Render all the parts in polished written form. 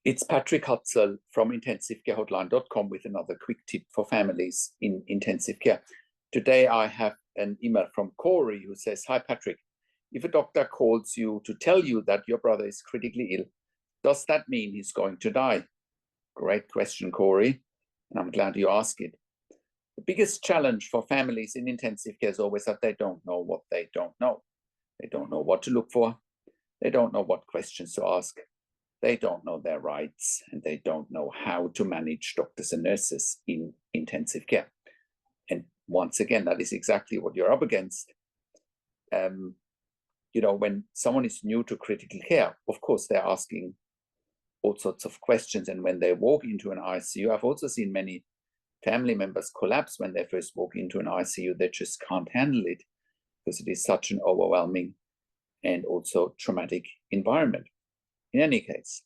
It's Patrick Hutzel from intensivcarehotline.com with another quick tip for families in intensive care. Today I have an email from Corey who says, "Hi Patrick, if a doctor calls you to tell you that your brother is critically ill, does that mean he's going to die?" Great question, Corey, and I'm glad you asked it. The biggest challenge for families in intensive care is always that they don't know what they don't know. They don't know what to look for. They don't know what questions to ask. They don't know their rights, and they don't know how to manage doctors and nurses in intensive care. And once again, that is exactly what you're up against. When someone is new to critical care, of course, they're asking all sorts of questions. And when they walk into an ICU, I've also seen many family members collapse when they first walk into an ICU. They just can't handle it because it is such an overwhelming and also traumatic environment. In any case,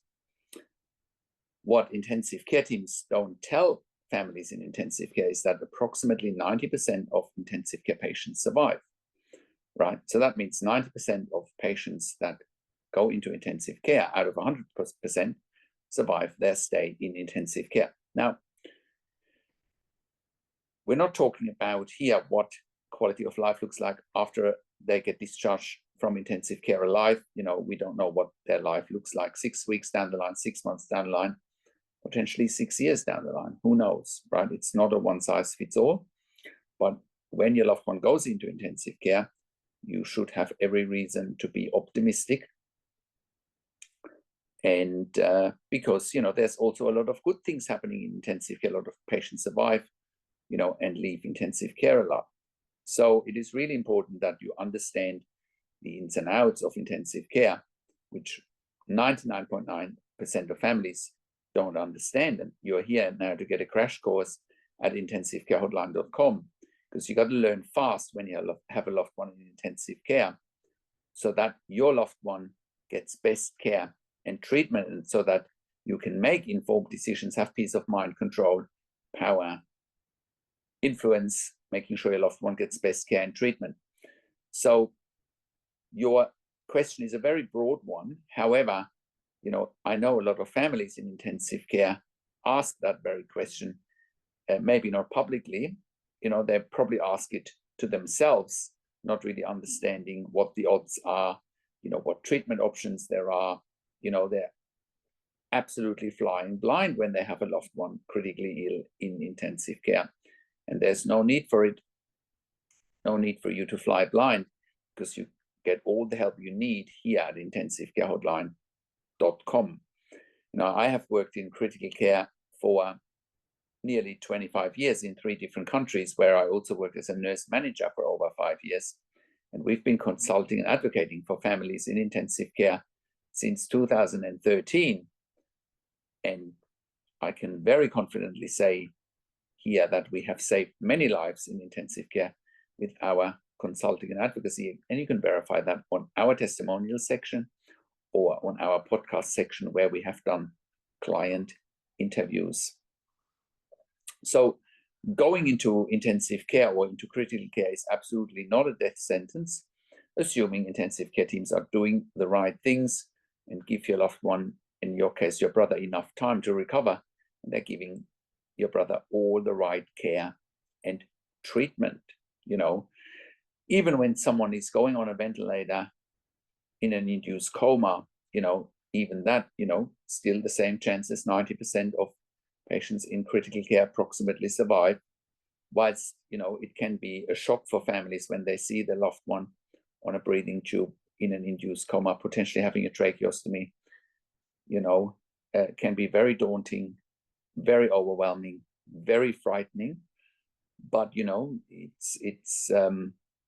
what intensive care teams don't tell families in intensive care is that approximately 90% of intensive care patients survive, right? So that means 90% of patients that go into intensive care out of 100% survive their stay in intensive care. Now, we're not talking about here what quality of life looks like after they get discharged from intensive care alive. We don't know what their life looks like 6 weeks down the line, 6 months down the line, potentially 6 years down the line. Who knows, right? It's not a one size fits all. But when your loved one goes into intensive care, you should have every reason to be optimistic. And because, there's also a lot of good things happening in intensive care. A lot of patients survive, and leave intensive care alive. So it is really important that you understand the ins and outs of intensive care, which 99.9% of families don't understand. And you're here now to get a crash course at intensivcarehotline.com, because you got to learn fast when you have a loved one in intensive care, so that your loved one gets best care and treatment, and so that you can make informed decisions, have peace of mind, control, power, influence, making sure your loved one gets best care and treatment. So your question is a very broad one. However, I know a lot of families in intensive care ask that very question, maybe not publicly. They probably ask it to themselves, not really understanding what the odds are, what treatment options there are. They're absolutely flying blind when they have a loved one critically ill in intensive care. And there's no need for it, no need for you to fly blind, because you get all the help you need here at intensivcarehotline.com. I have worked in critical care for nearly 25 years in 3 different countries, where I also worked as a nurse manager for over 5 years. And we've been consulting and advocating for families in intensive care since 2013. And I can very confidently say here that we have saved many lives in intensive care with our consulting and advocacy. And you can verify that on our testimonial section or on our podcast section, where we have done client interviews. So going into intensive care or into critical care is absolutely not a death sentence, assuming intensive care teams are doing the right things and give your loved one, in your case, your brother, enough time to recover. And they're giving your brother all the right care and treatment. Even when someone is going on a ventilator in an induced coma, even that, still the same chances, 90% of patients in critical care approximately survive. Whilst, it can be a shock for families when they see their loved one on a breathing tube in an induced coma, potentially having a tracheostomy, can be very daunting, very overwhelming, very frightening. But,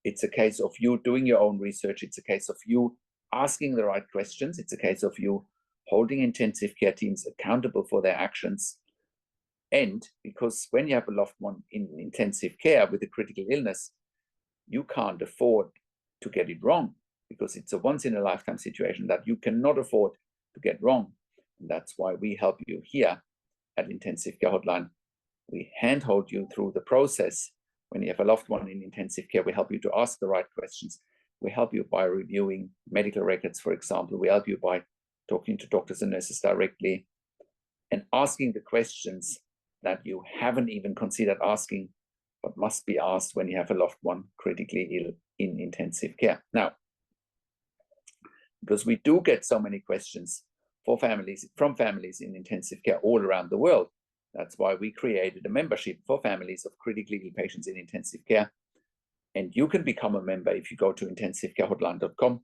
it's a case of you doing your own research. It's a case of you asking the right questions. It's a case of you holding intensive care teams accountable for their actions. And because when you have a loved one in intensive care with a critical illness, you can't afford to get it wrong, because it's a once-in-a-lifetime situation that you cannot afford to get wrong. And that's why we help you here at Intensive Care Hotline. We handhold you through the process. When you have a loved one in intensive care, we help you to ask the right questions. We help you by reviewing medical records, for example. We help you by talking to doctors and nurses directly. and asking the questions that you haven't even considered asking, but must be asked when you have a loved one critically ill in intensive care. Now, because we do get so many questions from families in intensive care all around the world, that's why we created a membership for families of critically ill patients in intensive care. And you can become a member if you go to intensivecarehotline.com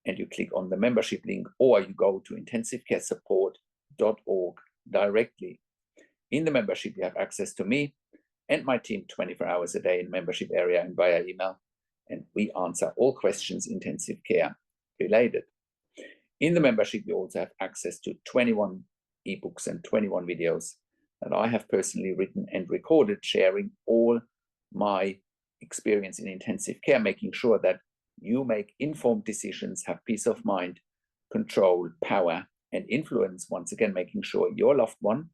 and you click on the membership link, or you go to intensivecaresupport.org directly. In the membership, you have access to me and my team 24 hours a day in membership area and via email, and we answer all questions intensive care related. In the membership, you also have access to 21 ebooks and 21 videos that I have personally written and recorded, sharing all my experience in intensive care, making sure that you make informed decisions, have peace of mind, control, power, and influence, once again, making sure your loved one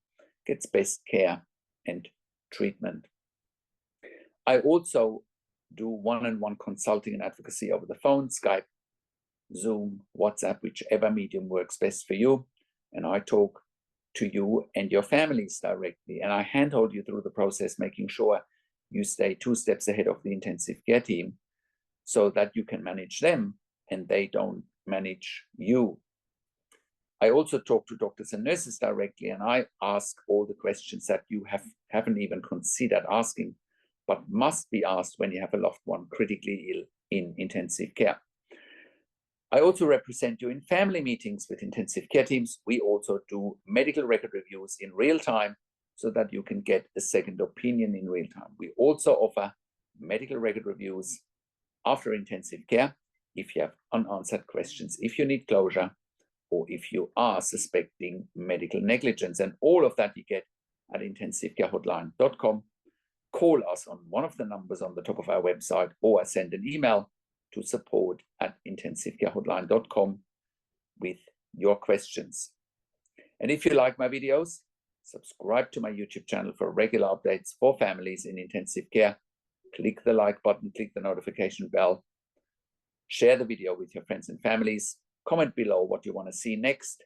gets best care and treatment. I also do one-on-one consulting and advocacy over the phone, Skype, Zoom, WhatsApp, whichever medium works best for you. And I talk to you and your families directly. And I handhold you through the process, making sure you stay 2 steps ahead of the intensive care team so that you can manage them and they don't manage you. I also talk to doctors and nurses directly, and I ask all the questions that you haven't even considered asking, but must be asked when you have a loved one critically ill in intensive care. I also represent you in family meetings with intensive care teams. We also do medical record reviews in real time so that you can get a second opinion in real time. We also offer medical record reviews after intensive care if you have unanswered questions, if you need closure, or if you are suspecting medical negligence. And all of that you get at intensivecarehotline.com. Call us on one of the numbers on the top of our website, or send an email to support@intensivecarehotline.com with your questions. And if you like my videos, subscribe to my YouTube channel for regular updates for families in intensive care. Click the like button, click the notification bell, share the video with your friends and families. Comment below what you want to see next,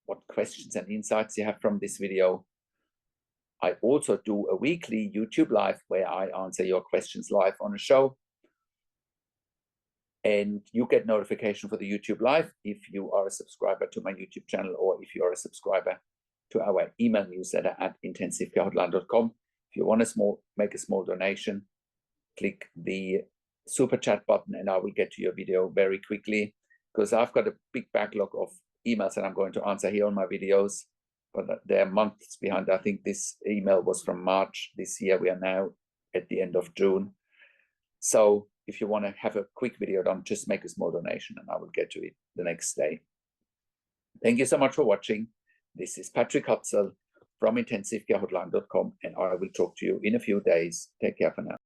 what questions and insights you have from this video. I also do a weekly YouTube live where I answer your questions live on a show. And you get notification for the YouTube live if you are a subscriber to my YouTube channel, or if you are a subscriber to our email newsletter at intensivecarehotline.com. If you want to make a small donation, click the super chat button and I will get to your video very quickly, because I've got a big backlog of emails that I'm going to answer here on my videos, but they're months behind. I think this email was from March this year. We are now at the end of June. So if you want to have a quick video done, just make a small donation and I will get to it the next day. Thank you so much for watching. This is Patrick Hutzel from intensivecarehotline.com, and I will talk to you in a few days. Take care for now.